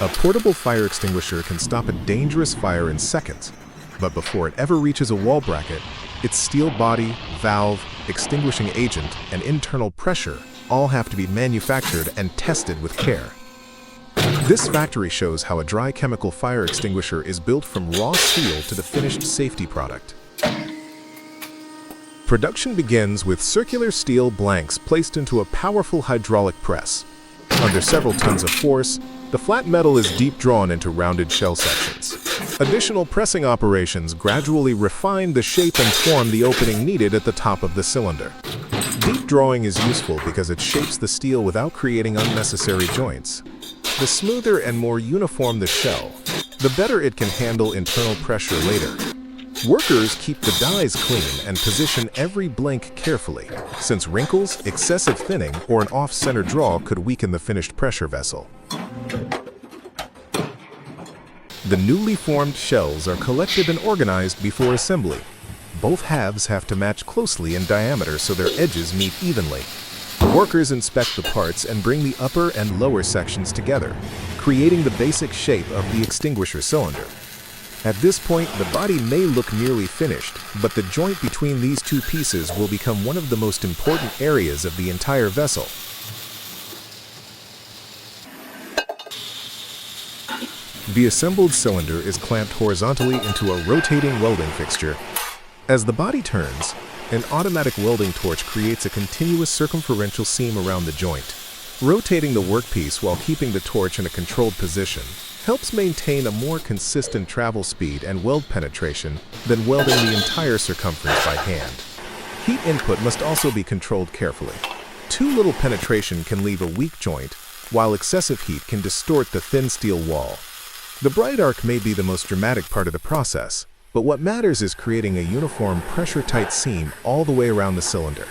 A portable fire extinguisher can stop a dangerous fire in seconds, but before it ever reaches a wall bracket, its steel body, valve, extinguishing agent, and internal pressure all have to be manufactured and tested with care. This factory shows how a dry chemical fire extinguisher is built from raw steel to the finished safety product. Production begins with circular steel blanks placed into a powerful hydraulic press. Under several tons of force, the flat metal is deep drawn into rounded shell sections. Additional pressing operations gradually refine the shape and form the opening needed at the top of the cylinder. Deep drawing is useful because it shapes the steel without creating unnecessary joints. The smoother and more uniform the shell, the better it can handle internal pressure later. Workers keep the dies clean and position every blank carefully, since wrinkles, excessive thinning, or an off-center draw could weaken the finished pressure vessel. The newly formed shells are collected and organized before assembly. Both halves have to match closely in diameter so their edges meet evenly. Workers inspect the parts and bring the upper and lower sections together, creating the basic shape of the extinguisher cylinder. At this point, the body may look nearly finished, but the joint between these two pieces will become one of the most important areas of the entire vessel. The assembled cylinder is clamped horizontally into a rotating welding fixture. As the body turns, an automatic welding torch creates a continuous circumferential seam around the joint. Rotating the workpiece while keeping the torch in a controlled position helps maintain a more consistent travel speed and weld penetration than welding the entire circumference by hand. Heat input must also be controlled carefully. Too little penetration can leave a weak joint, while excessive heat can distort the thin steel wall. The bright arc may be the most dramatic part of the process, but what matters is creating a uniform pressure-tight seam all the way around the cylinder.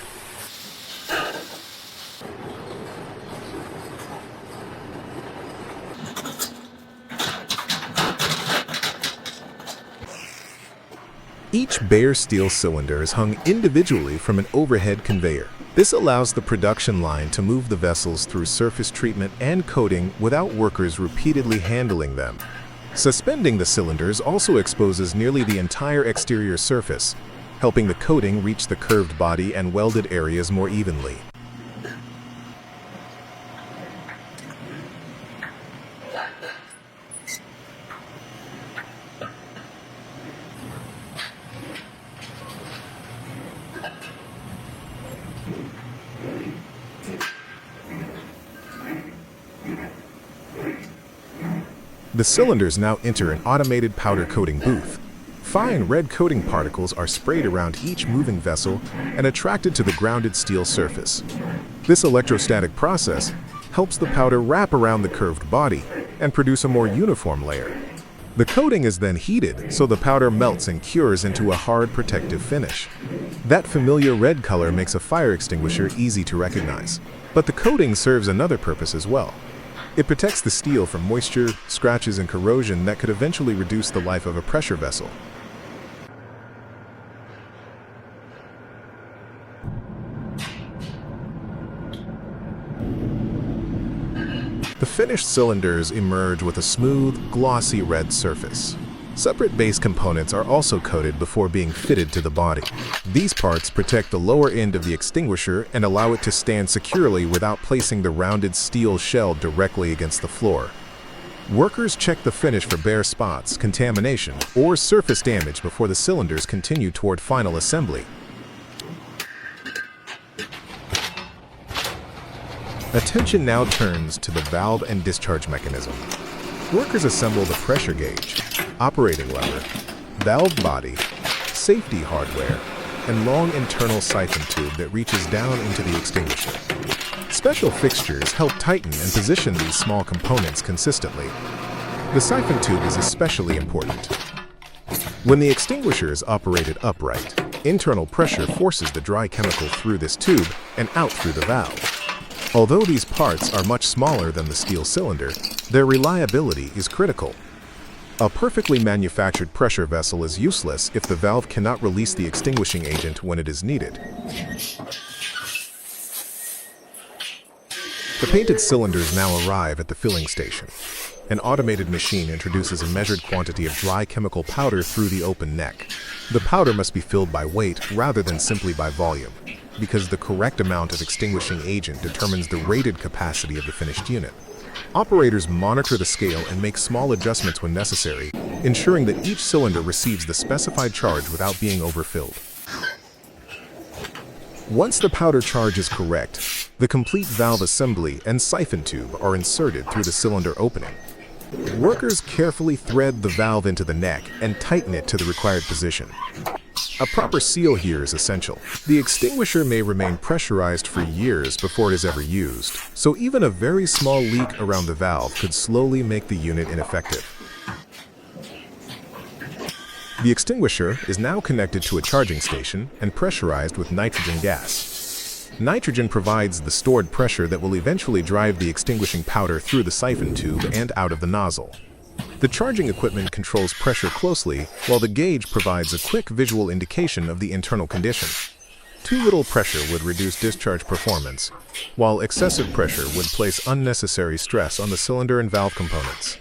Each bare steel cylinder is hung individually from an overhead conveyor. This allows the production line to move the vessels through surface treatment and coating without workers repeatedly handling them. Suspending the cylinders also exposes nearly the entire exterior surface, helping the coating reach the curved body and welded areas more evenly. The cylinders now enter an automated powder coating booth. Fine red coating particles are sprayed around each moving vessel and attracted to the grounded steel surface. This electrostatic process helps the powder wrap around the curved body and produce a more uniform layer. The coating is then heated so the powder melts and cures into a hard protective finish. That familiar red color makes a fire extinguisher easy to recognize. But the coating serves another purpose as well. It protects the steel from moisture, scratches, and corrosion that could eventually reduce the life of a pressure vessel. The finished cylinders emerge with a smooth, glossy red surface. Separate base components are also coated before being fitted to the body. These parts protect the lower end of the extinguisher and allow it to stand securely without placing the rounded steel shell directly against the floor. Workers check the finish for bare spots, contamination, or surface damage before the cylinders continue toward final assembly. Attention now turns to the valve and discharge mechanism. Workers assemble the pressure gauge, operating lever, valve body, safety hardware, and long internal siphon tube that reaches down into the extinguisher. Special fixtures help tighten and position these small components consistently. The siphon tube is especially important. When the extinguisher is operated upright, internal pressure forces the dry chemical through this tube and out through the valve. Although these parts are much smaller than the steel cylinder, their reliability is critical. A perfectly manufactured pressure vessel is useless if the valve cannot release the extinguishing agent when it is needed. The painted cylinders now arrive at the filling station. An automated machine introduces a measured quantity of dry chemical powder through the open neck. The powder must be filled by weight rather than simply by volume, because the correct amount of extinguishing agent determines the rated capacity of the finished unit. Operators monitor the scale and make small adjustments when necessary, ensuring that each cylinder receives the specified charge without being overfilled. Once the powder charge is correct, the complete valve assembly and siphon tube are inserted through the cylinder opening. Workers carefully thread the valve into the neck and tighten it to the required position. A proper seal here is essential. The extinguisher may remain pressurized for years before it is ever used, so even a very small leak around the valve could slowly make the unit ineffective. The extinguisher is now connected to a charging station and pressurized with nitrogen gas. Nitrogen provides the stored pressure that will eventually drive the extinguishing powder through the siphon tube and out of the nozzle. The charging equipment controls pressure closely, while the gauge provides a quick visual indication of the internal condition. Too little pressure would reduce discharge performance, while excessive pressure would place unnecessary stress on the cylinder and valve components.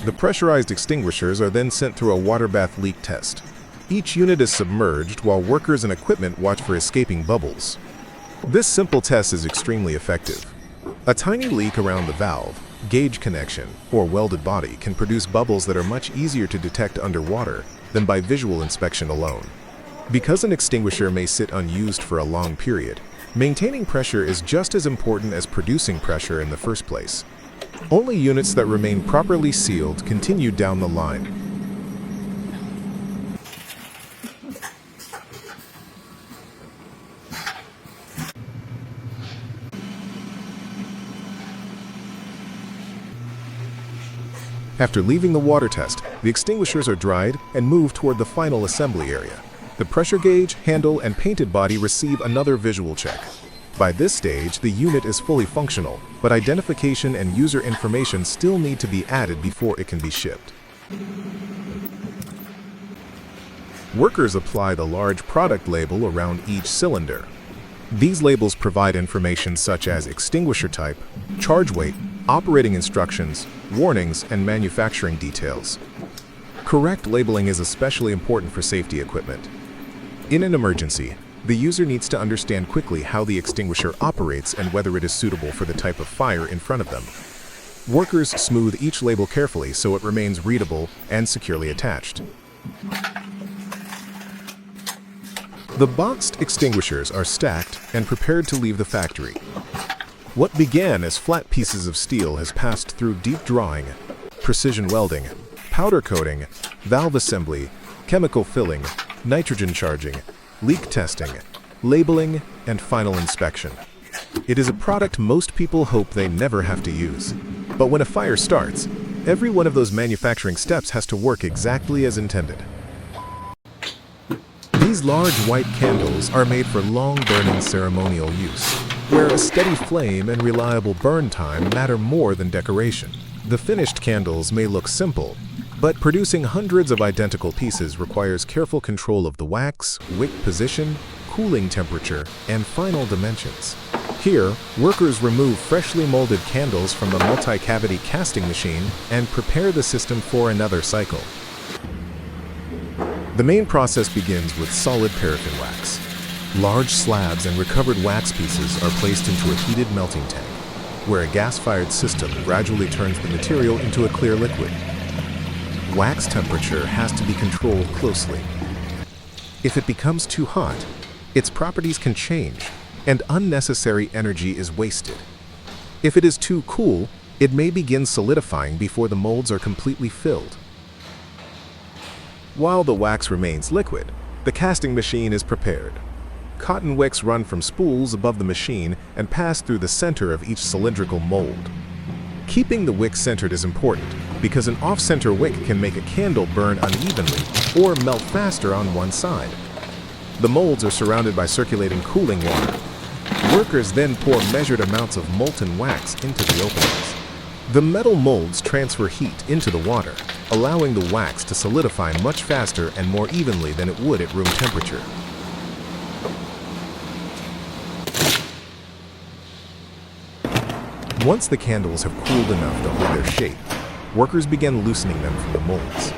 The pressurized extinguishers are then sent through a water bath leak test. Each unit is submerged while workers and equipment watch for escaping bubbles. This simple test is extremely effective. A tiny leak around the valve, gauge connection, or welded body can produce bubbles that are much easier to detect underwater than by visual inspection alone. Because an extinguisher may sit unused for a long period, maintaining pressure is just as important as producing pressure in the first place. Only units that remain properly sealed continue down the line. After leaving the water test, the extinguishers are dried and moved toward the final assembly area. The pressure gauge, handle, and painted body receive another visual check. By this stage, the unit is fully functional, but identification and user information still need to be added before it can be shipped. Workers apply the large product label around each cylinder. These labels provide information such as extinguisher type, charge weight, operating instructions, warnings, and manufacturing details. Correct labeling is especially important for safety equipment. In an emergency, the user needs to understand quickly how the extinguisher operates and whether it is suitable for the type of fire in front of them. Workers smooth each label carefully so it remains readable and securely attached. The boxed extinguishers are stacked and prepared to leave the factory. What began as flat pieces of steel has passed through deep drawing, precision welding, powder coating, valve assembly, chemical filling, nitrogen charging, leak testing, labeling, and final inspection. It is a product most people hope they never have to use. But when a fire starts, every one of those manufacturing steps has to work exactly as intended. These large white candles are made for long-burning ceremonial use, where a steady flame and reliable burn time matter more than decoration. The finished candles may look simple, but producing hundreds of identical pieces requires careful control of the wax, wick position, cooling temperature, and final dimensions. Here, workers remove freshly molded candles from the multi-cavity casting machine and prepare the system for another cycle. The main process begins with solid paraffin wax. Large slabs and recovered wax pieces are placed into a heated melting tank, where a gas-fired system gradually turns the material into a clear liquid. Wax temperature has to be controlled closely. If it becomes too hot, its properties can change, and unnecessary energy is wasted. If it is too cool, it may begin solidifying before the molds are completely filled. While the wax remains liquid, the casting machine is prepared. Cotton wicks run from spools above the machine and pass through the center of each cylindrical mold. Keeping the wick centered is important because an off-center wick can make a candle burn unevenly or melt faster on one side. The molds are surrounded by circulating cooling water. Workers then pour measured amounts of molten wax into the openings. The metal molds transfer heat into the water, allowing the wax to solidify much faster and more evenly than it would at room temperature. Once the candles have cooled enough to hold their shape, workers begin loosening them from the molds.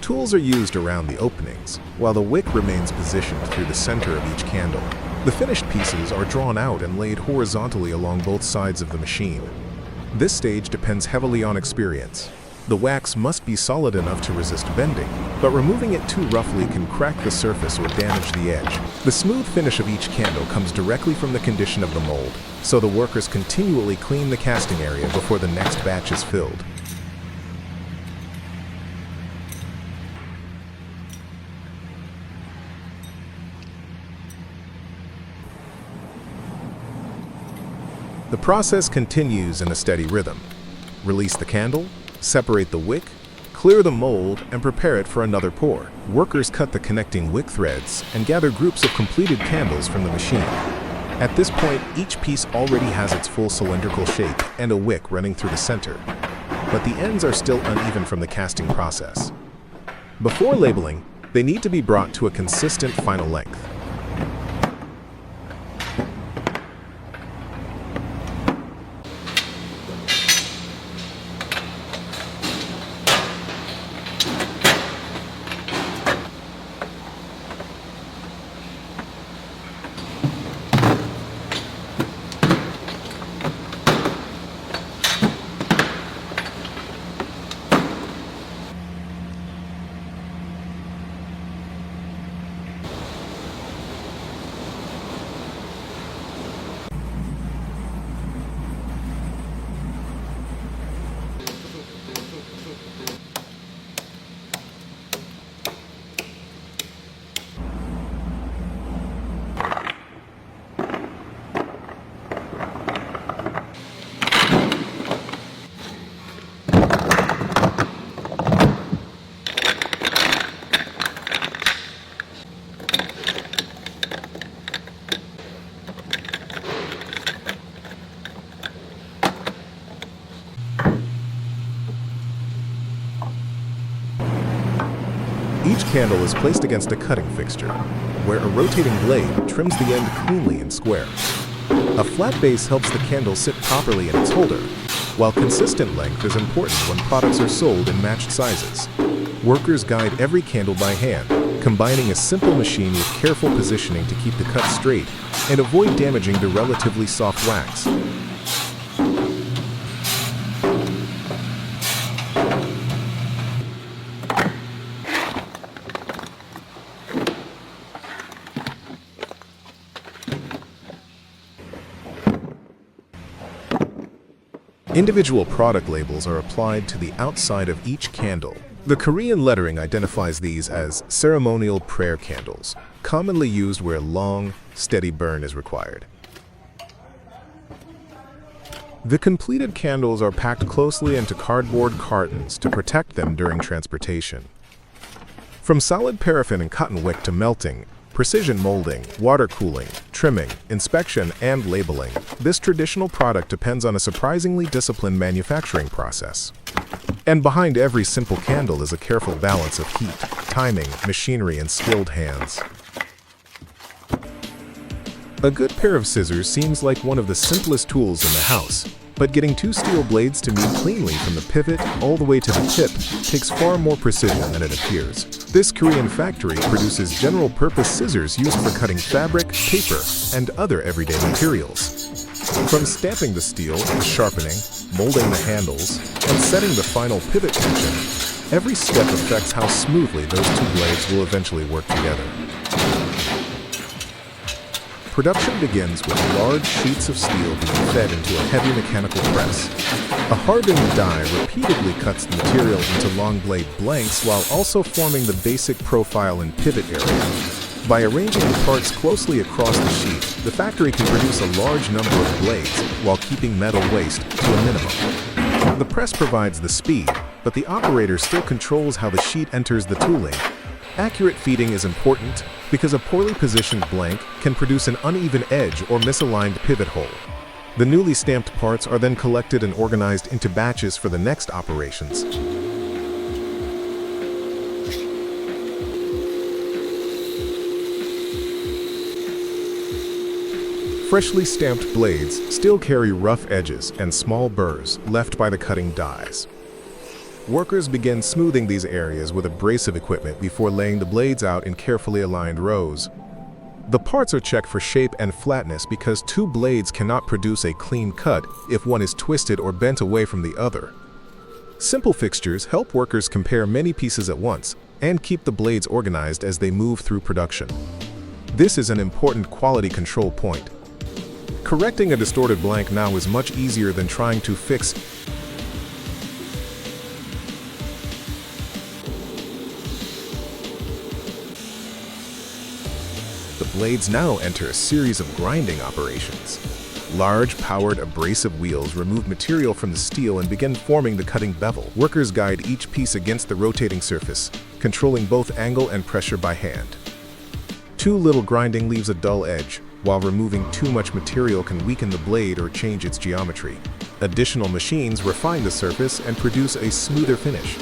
Tools are used around the openings, while the wick remains positioned through the center of each candle. The finished pieces are drawn out and laid horizontally along both sides of the machine. This stage depends heavily on experience. The wax must be solid enough to resist bending, but removing it too roughly can crack the surface or damage the edge. The smooth finish of each candle comes directly from the condition of the mold, so the workers continually clean the casting area before the next batch is filled. The process continues in a steady rhythm. Release the candle, separate the wick, clear the mold, and prepare it for another pour. Workers cut the connecting wick threads and gather groups of completed candles from the machine. At this point, each piece already has its full cylindrical shape and a wick running through the center, but the ends are still uneven from the casting process. Before labeling, they need to be brought to a consistent final length. Each candle is placed against a cutting fixture, where a rotating blade trims the end cleanly and square. A flat base helps the candle sit properly in its holder, while consistent length is important when products are sold in matched sizes. Workers guide every candle by hand, combining a simple machine with careful positioning to keep the cut straight and avoid damaging the relatively soft wax. Individual product labels are applied to the outside of each candle. The Korean lettering identifies these as ceremonial prayer candles, commonly used where long, steady burn is required. The completed candles are packed closely into cardboard cartons to protect them during transportation. From solid paraffin and cotton wick to melting, precision molding, water cooling, trimming, inspection, and labeling, this traditional product depends on a surprisingly disciplined manufacturing process. And behind every simple candle is a careful balance of heat, timing, machinery, and skilled hands. A good pair of scissors seems like one of the simplest tools in the house, but getting two steel blades to meet cleanly from the pivot all the way to the tip takes far more precision than it appears. This Korean factory produces general-purpose scissors used for cutting fabric, paper, and other everyday materials. From stamping the steel to sharpening, molding the handles, and setting the final pivot tension, every step affects how smoothly those two blades will eventually work together. Production begins with large sheets of steel being fed into a heavy mechanical press. A hardened die repeatedly cuts the material into long blade blanks while also forming the basic profile and pivot area. By arranging the parts closely across the sheet, the factory can produce a large number of blades while keeping metal waste to a minimum. The press provides the speed, but the operator still controls how the sheet enters the tooling. Accurate feeding is important because a poorly positioned blank can produce an uneven edge or misaligned pivot hole. The newly stamped parts are then collected and organized into batches for the next operations. Freshly stamped blades still carry rough edges and small burrs left by the cutting dies. Workers begin smoothing these areas with abrasive equipment before laying the blades out in carefully aligned rows. The parts are checked for shape and flatness because two blades cannot produce a clean cut if one is twisted or bent away from the other. Simple fixtures help workers compare many pieces at once and keep the blades organized as they move through production. This is an important quality control point. Correcting a distorted blank now is much easier than trying to fix the blades now enter a series of grinding operations. Large, powered, abrasive wheels remove material from the steel and begin forming the cutting bevel. Workers guide each piece against the rotating surface, controlling both angle and pressure by hand. Too little grinding leaves a dull edge, while removing too much material can weaken the blade or change its geometry. Additional machines refine the surface and produce a smoother finish.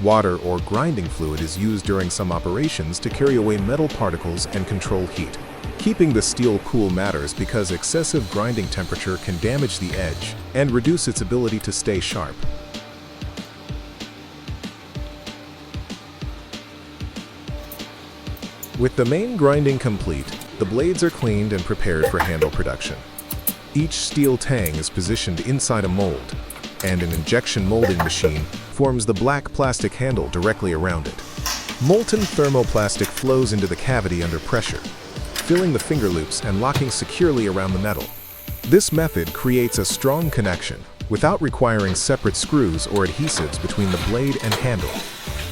Water or grinding fluid is used during some operations to carry away metal particles and control heat. Keeping the steel cool matters because excessive grinding temperature can damage the edge and reduce its ability to stay sharp. With the main grinding complete, the blades are cleaned and prepared for handle production. Each steel tang is positioned inside a mold, and an injection molding machine forms the black plastic handle directly around it. Molten thermoplastic flows into the cavity under pressure, filling the finger loops and locking securely around the metal. This method creates a strong connection without requiring separate screws or adhesives between the blade and handle.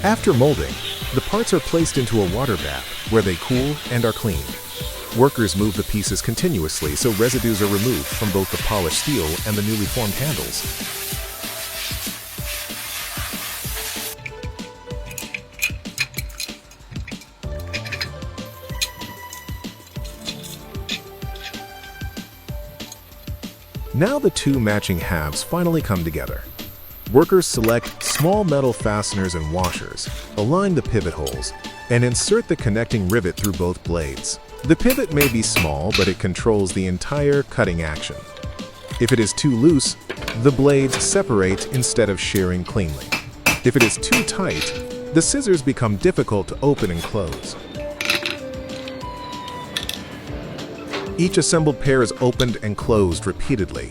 After molding, the parts are placed into a water bath where they cool and are cleaned. Workers move the pieces continuously so residues are removed from both the polished steel and the newly formed handles. Now the two matching halves finally come together. Workers select small metal fasteners and washers, align the pivot holes, and insert the connecting rivet through both blades. The pivot may be small, but it controls the entire cutting action. If it is too loose, the blades separate instead of shearing cleanly. If it is too tight, the scissors become difficult to open and close. Each assembled pair is opened and closed repeatedly,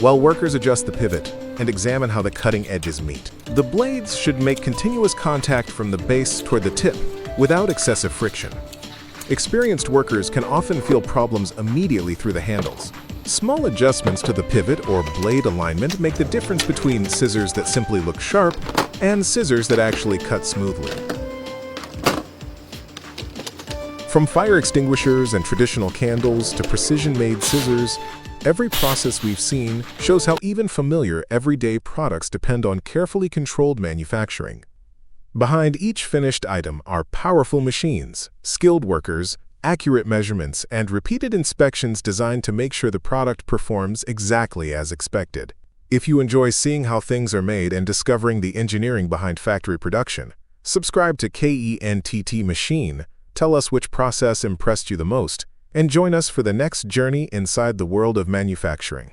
while workers adjust the pivot and examine how the cutting edges meet. The blades should make continuous contact from the base toward the tip without excessive friction. Experienced workers can often feel problems immediately through the handles. Small adjustments to the pivot or blade alignment make the difference between scissors that simply look sharp and scissors that actually cut smoothly. From fire extinguishers and traditional candles to precision-made scissors, every process we've seen shows how even familiar everyday products depend on carefully controlled manufacturing. Behind each finished item are powerful machines, skilled workers, accurate measurements, and repeated inspections designed to make sure the product performs exactly as expected. If you enjoy seeing how things are made and discovering the engineering behind factory production, subscribe to KenTT Machine, tell us which process impressed you the most, and join us for the next journey inside the world of manufacturing.